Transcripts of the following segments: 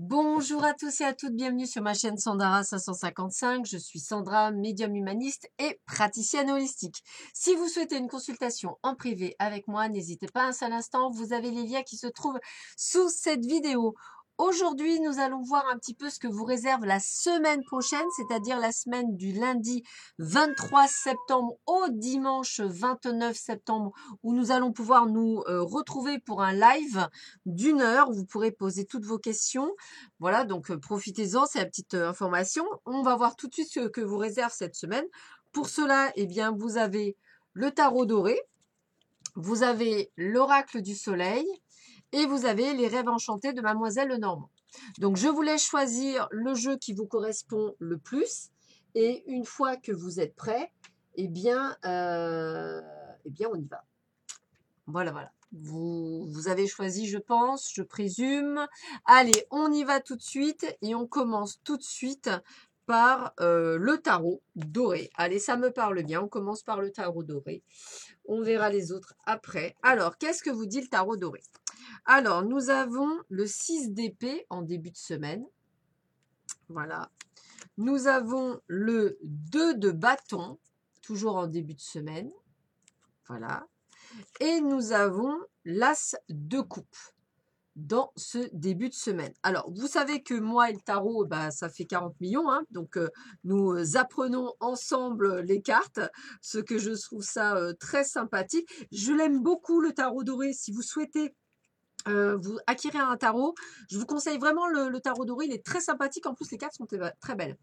Bonjour à tous et à toutes, bienvenue sur ma chaîne Sandara 555. Je suis Sandra, médium humaniste et praticienne holistique. Si vous souhaitez une consultation en privé avec moi, n'hésitez pas un seul instant, vous avez les liens qui se trouvent sous cette vidéo. Aujourd'hui, nous allons voir un petit peu ce que vous réserve la semaine prochaine, c'est-à-dire la semaine du lundi 23 septembre au dimanche 29 septembre, où nous allons pouvoir nous retrouver pour un live d'une heure où vous pourrez poser toutes vos questions. Voilà, donc profitez-en, c'est la petite information. On va voir tout de suite ce que vous réserve cette semaine. Pour cela, eh bien, vous avez le tarot doré, vous avez l'oracle du soleil et vous avez les rêves enchantés de Mademoiselle Lenormand. Donc, je vous laisse choisir le jeu qui vous correspond le plus. Et une fois que vous êtes prêts, eh bien, on y va. Voilà, voilà. Vous avez choisi, je pense, je présume. Allez, on y va tout de suite et on commence tout de suite par le tarot doré. Allez, ça me parle bien. On commence par le tarot doré. On verra les autres après. Alors, qu'est-ce que vous dit le tarot doré? Alors, nous avons le 6 d'épée en début de semaine. Voilà. Nous avons le 2 de bâton, toujours en début de semaine. Voilà. Et nous avons l'as de coupe dans ce début de semaine. Alors, vous savez que moi et le tarot, ça fait 40 millions. Hein, donc, nous apprenons ensemble les cartes, ce que je trouve ça très sympathique. Je l'aime beaucoup, le tarot doré. Si vous souhaitez vous acquérir un tarot, je vous conseille vraiment le tarot doré. Il est très sympathique. En plus, les cartes sont très belles.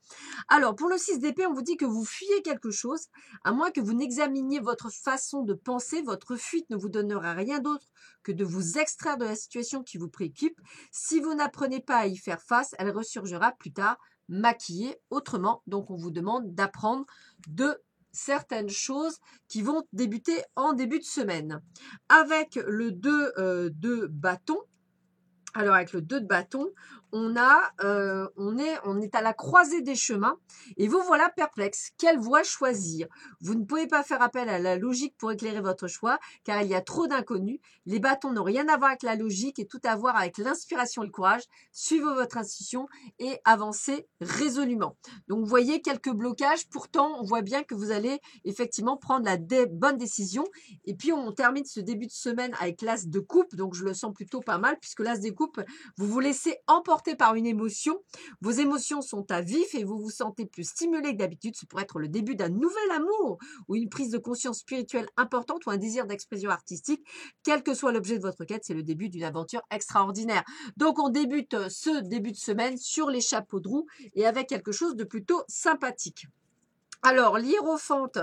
Alors, pour le 6 d'épée, on vous dit que vous fuyez quelque chose, à moins que vous n'examiniez votre façon de penser. Votre fuite ne vous donnera rien d'autre que de vous extraire de la situation qui vous préoccupe. Si vous n'apprenez pas à y faire face, elle ressurgira plus tard, maquillée autrement. Donc, on vous demande d'apprendre de certaines choses qui vont débuter en début de semaine. Avec le 2 de bâton, alors avec le 2 de bâton, on est à la croisée des chemins et vous voilà perplexe. Quelle voie choisir? Vous ne pouvez pas faire appel à la logique pour éclairer votre choix car il y a trop d'inconnus. Les bâtons n'ont rien à voir avec la logique et tout à voir avec l'inspiration et le courage. Suivez votre intuition et avancez résolument. Donc vous voyez quelques blocages. Pourtant, on voit bien que vous allez effectivement prendre la bonne décision. Et puis on termine ce début de semaine avec l'as de coupe. Donc je le sens plutôt pas mal puisque l'as des coupes, vous vous laissez emporter par une émotion. Vos émotions sont à vif et vous vous sentez plus stimulé que d'habitude. Ce pourrait être le début d'un nouvel amour ou une prise de conscience spirituelle importante ou un désir d'expression artistique. Quel que soit l'objet de votre quête, c'est le début d'une aventure extraordinaire. Donc on débute ce début de semaine sur les chapeaux de roue et avec quelque chose de plutôt sympathique. Alors, l'hiérophante,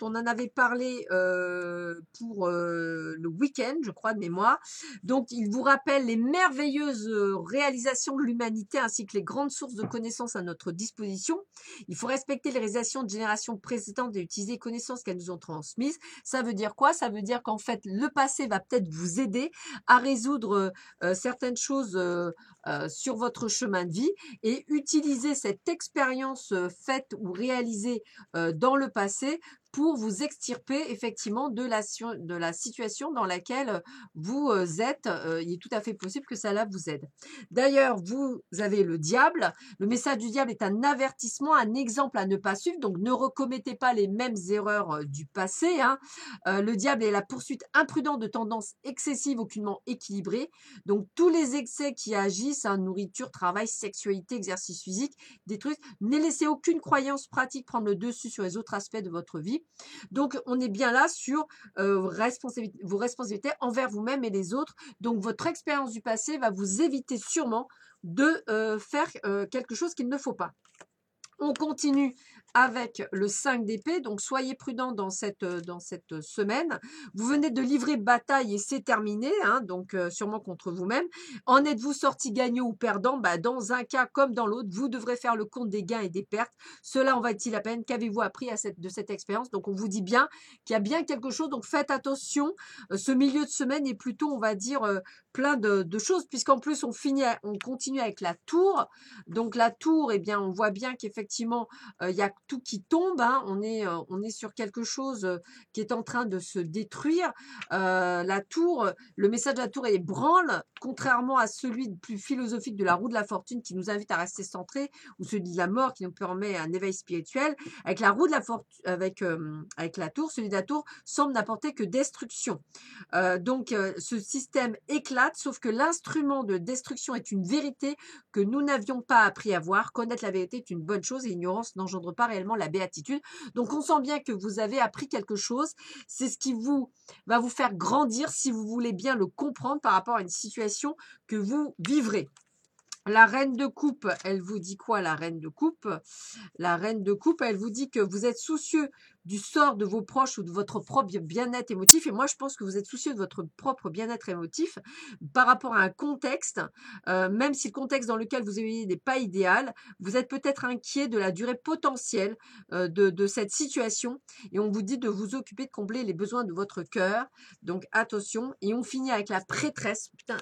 on en avait parlé pour le week-end, je crois, de mémoire. Donc, il vous rappelle les merveilleuses réalisations de l'humanité ainsi que les grandes sources de connaissances à notre disposition. Il faut respecter les réalisations de générations précédentes et utiliser les connaissances qu'elles nous ont transmises. Ça veut dire quoi? Ça veut dire qu'en fait, le passé va peut-être vous aider à résoudre certaines choses sur votre chemin de vie et utiliser cette expérience faite ou réalisée dans le passé pour vous extirper effectivement de la situation dans laquelle vous êtes. Il est tout à fait possible que ça là vous aide. D'ailleurs, vous avez le diable. Le message du diable est un avertissement, un exemple à ne pas suivre. Donc, ne recommettez pas les mêmes erreurs du passé. Hein. Le diable est la poursuite imprudente de tendances excessives, aucunement équilibrées. Donc, tous les excès qui agissent, hein, nourriture, travail, sexualité, exercice physique, des trucs, ne laissez aucune croyance pratique prendre le dessus sur les autres aspects de votre vie. Donc, on est bien là sur vos responsabilités envers vous-même et les autres. Donc, votre expérience du passé va vous éviter sûrement de faire quelque chose qu'il ne faut pas. On continue avec le 5 d'épée, donc soyez prudents dans cette semaine. Vous venez de livrer bataille et c'est terminé, hein, donc sûrement contre vous-même. En êtes-vous sorti gagnant ou perdant? Dans un cas comme dans l'autre, vous devrez faire le compte des gains et des pertes. Cela en va-t-il la peine? Qu'avez-vous appris de cette expérience? Donc on vous dit bien qu'il y a bien quelque chose, donc faites attention. Ce milieu de semaine est plutôt, on va dire, plein de choses, puisqu'en plus on continue avec la tour. Donc la tour, eh bien, on voit bien qu'effectivement, il y a tout qui tombe, hein. On est sur quelque chose qui est en train de se détruire. La tour, le message de la tour est branle, contrairement à celui plus philosophique de la roue de la fortune qui nous invite à rester centré, ou celui de la mort qui nous permet un éveil spirituel. Avec la roue de la fortune, avec la tour, celui de la tour semble n'apporter que destruction. Donc, ce système éclate, sauf que l'instrument de destruction est une vérité que nous n'avions pas appris à voir. Connaître la vérité est une bonne chose et l'ignorance n'engendre pas réellement la béatitude. Donc, on sent bien que vous avez appris quelque chose. C'est ce qui va vous faire grandir si vous voulez bien le comprendre par rapport à une situation que vous vivrez. La reine de coupe, elle vous dit quoi, la reine de coupe? La reine de coupe, elle vous dit que vous êtes soucieux du sort de vos proches ou de votre propre bien-être émotif. Et moi, je pense que vous êtes soucieux de votre propre bien-être émotif par rapport à un contexte, même si le contexte dans lequel vous évoluez n'est pas idéal, vous êtes peut-être inquiet de la durée potentielle de cette situation. Et on vous dit de vous occuper de combler les besoins de votre cœur. Donc, attention. Et on finit avec la prêtresse. Putain,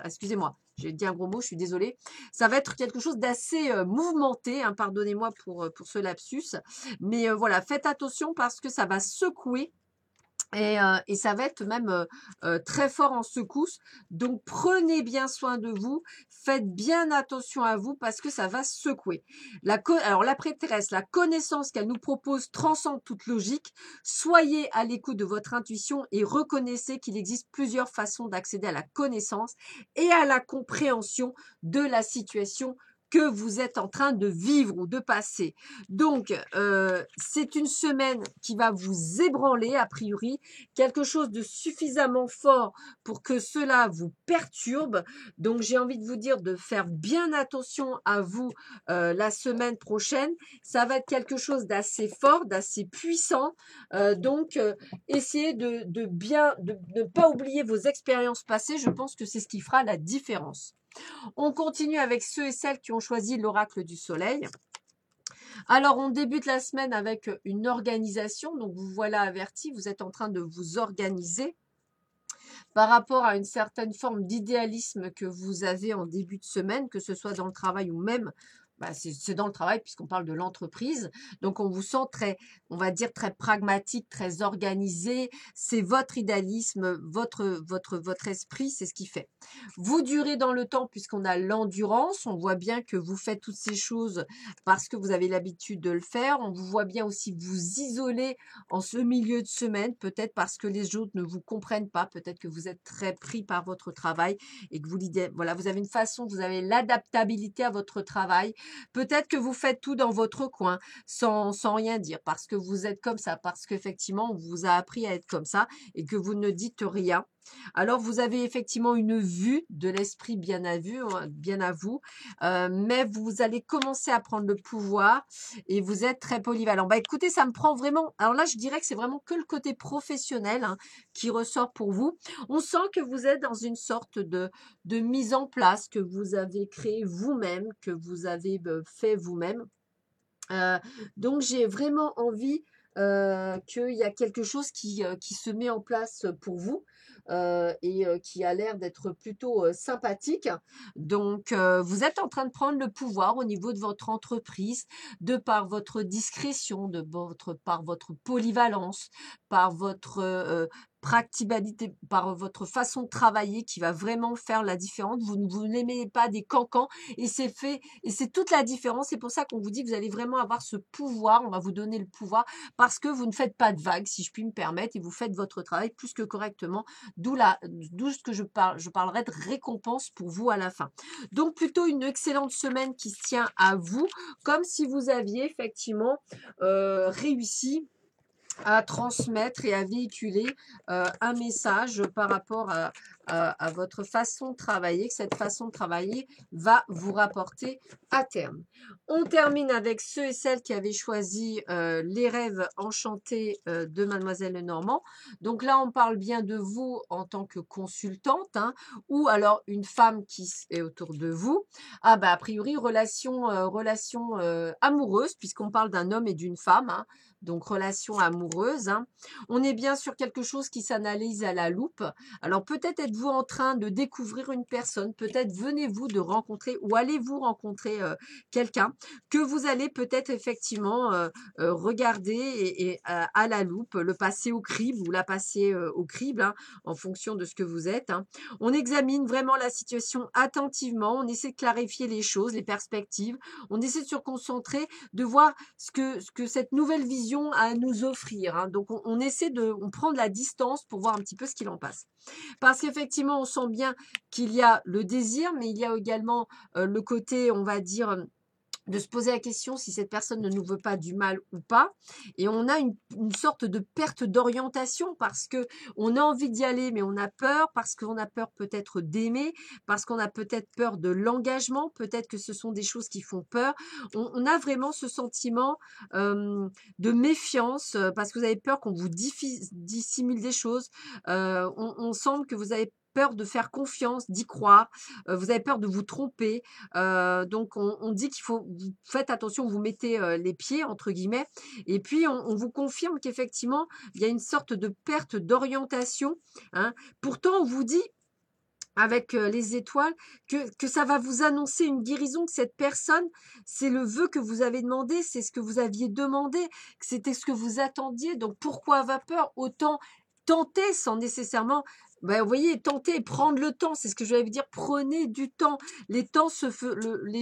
excusez-moi. J'ai dit un gros mot, je suis désolée. Ça va être quelque chose d'assez mouvementé, hein, pardonnez-moi pour ce lapsus. Mais voilà, faites attention parce que ça va secouer. Et ça va être même très fort en secousse. Donc, prenez bien soin de vous. Faites bien attention à vous parce que ça va secouer. Alors, la prêtresse, la connaissance qu'elle nous propose transcende toute logique. Soyez à l'écoute de votre intuition et reconnaissez qu'il existe plusieurs façons d'accéder à la connaissance et à la compréhension de la situation que vous êtes en train de vivre ou de passer. Donc, c'est une semaine qui va vous ébranler, a priori, quelque chose de suffisamment fort pour que cela vous perturbe. Donc, j'ai envie de vous dire de faire bien attention à vous la semaine prochaine. Ça va être quelque chose d'assez fort, d'assez puissant. Donc, essayez de ne pas oublier vos expériences passées. Je pense que c'est ce qui fera la différence. On continue avec ceux et celles qui ont choisi l'oracle du soleil. Alors, on débute la semaine avec une organisation. Donc, vous voilà averti, vous êtes en train de vous organiser par rapport à une certaine forme d'idéalisme que vous avez en début de semaine, que ce soit dans le travail ou même c'est dans le travail puisqu'on parle de l'entreprise. Donc, on vous sent très, on va dire, très pragmatique, très organisé. C'est votre idéalisme, votre esprit, c'est ce qui fait. Vous durez dans le temps puisqu'on a l'endurance. On voit bien que vous faites toutes ces choses parce que vous avez l'habitude de le faire. On vous voit bien aussi vous isoler en ce milieu de semaine, peut-être parce que les autres ne vous comprennent pas. Peut-être que vous êtes très pris par votre travail et que vous avez une façon, vous avez l'adaptabilité à votre travail. Peut-être que vous faites tout dans votre coin sans rien dire parce que vous êtes comme ça, parce qu'effectivement, on vous a appris à être comme ça et que vous ne dites rien. Alors, vous avez effectivement une vue de l'esprit bien à vous, mais vous allez commencer à prendre le pouvoir et vous êtes très polyvalent. Écoutez, ça me prend vraiment... Alors là, je dirais que c'est vraiment que le côté professionnel qui ressort pour vous. On sent que vous êtes dans une sorte de mise en place que vous avez créé vous-même, que vous avez fait vous-même. Donc, j'ai vraiment envie qu'il y a quelque chose qui se met en place pour vous et qui a l'air d'être plutôt sympathique. Donc, vous êtes en train de prendre le pouvoir au niveau de votre entreprise, de par votre discrétion, par votre polyvalence, par votre practicabilité, par votre façon de travailler qui va vraiment faire la différence. Vous n'aimez pas des cancans et c'est fait, et c'est toute la différence. C'est pour ça qu'on vous dit que vous allez vraiment avoir ce pouvoir. On va vous donner le pouvoir parce que vous ne faites pas de vagues, si je puis me permettre, et vous faites votre travail plus que correctement. D'où ce que je parlerai de récompense pour vous à la fin. Donc, plutôt une excellente semaine qui se tient à vous, comme si vous aviez effectivement réussi à transmettre et à véhiculer un message par rapport à votre façon de travailler, que cette façon de travailler va vous rapporter à terme. On termine avec ceux et celles qui avaient choisi les rêves enchantés de Mademoiselle Lenormand. Donc là, on parle bien de vous en tant que consultante, ou alors une femme qui est autour de vous. A priori, relation amoureuse, puisqu'on parle d'un homme et d'une femme, donc relation amoureuse. amoureuse, hein. On est bien sur quelque chose qui s'analyse à la loupe. Alors peut-être êtes-vous en train de découvrir une personne, peut-être venez-vous de rencontrer ou allez-vous rencontrer quelqu'un que vous allez peut-être effectivement regarder à la loupe, le passer au crible ou la passer au crible, hein, en fonction de ce que vous êtes, hein. On examine vraiment la situation attentivement, on essaie de clarifier les choses, les perspectives, on essaie de se concentrer, de voir ce que cette nouvelle vision a à nous offrir, hein. Donc on essaie on prend de la distance pour voir un petit peu ce qu'il en passe. Parce qu'effectivement, on sent bien qu'il y a le désir, mais il y a également le côté, on va dire, de se poser la question si cette personne ne nous veut pas du mal ou pas. Et on a une sorte de perte d'orientation parce que on a envie d'y aller, mais on a peur, parce qu'on a peur peut-être d'aimer, parce qu'on a peut-être peur de l'engagement, peut-être que ce sont des choses qui font peur. On a vraiment ce sentiment de méfiance parce que vous avez peur qu'on vous dissimule des choses. On semble que vous avez peur de faire confiance, d'y croire, vous avez peur de vous tromper, donc on dit qu'il faut, vous faites attention, vous mettez les pieds entre guillemets, et puis on vous confirme qu'effectivement il y a une sorte de perte d'orientation, hein. Pourtant on vous dit avec les étoiles, que ça va vous annoncer une guérison, que cette personne, c'est le vœu que vous avez demandé, c'est ce que vous aviez demandé, que c'était ce que vous attendiez. Donc pourquoi avoir peur? Autant tenter sans nécessairement, ben, vous voyez, tenter et prendre le temps, c'est ce que je vais vous dire, prenez du temps. Les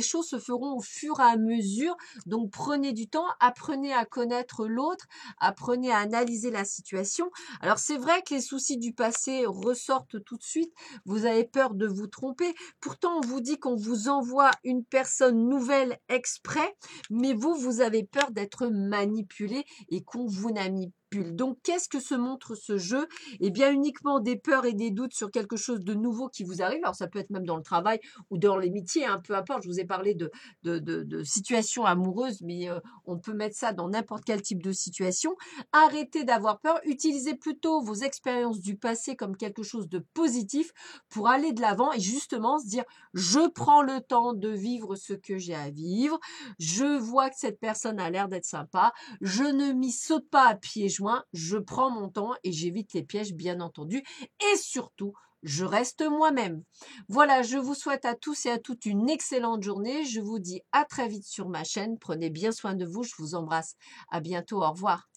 choses se feront au fur et à mesure, donc prenez du temps, apprenez à connaître l'autre, apprenez à analyser la situation. Alors c'est vrai que les soucis du passé ressortent tout de suite, vous avez peur de vous tromper. Pourtant, on vous dit qu'on vous envoie une personne nouvelle exprès, mais vous avez peur d'être manipulé et qu'on vous manipule. Donc, qu'est-ce que se montre ce jeu? Eh bien, uniquement des peurs et des doutes sur quelque chose de nouveau qui vous arrive. Alors, ça peut être même dans le travail ou dans l'amitié, hein, peu importe. Je vous ai parlé de situations amoureuses, mais on peut mettre ça dans n'importe quel type de situation. Arrêtez d'avoir peur. Utilisez plutôt vos expériences du passé comme quelque chose de positif pour aller de l'avant et justement se dire je prends le temps de vivre ce que j'ai à vivre, je vois que cette personne a l'air d'être sympa, je ne m'y saute pas à pieds joints, je prends mon temps et j'évite les pièges bien entendu et surtout je reste moi-même. Voilà, je vous souhaite à tous et à toutes une excellente journée. Je vous dis à très vite sur ma chaîne. Prenez bien soin de vous. Je vous embrasse. À bientôt. Au revoir.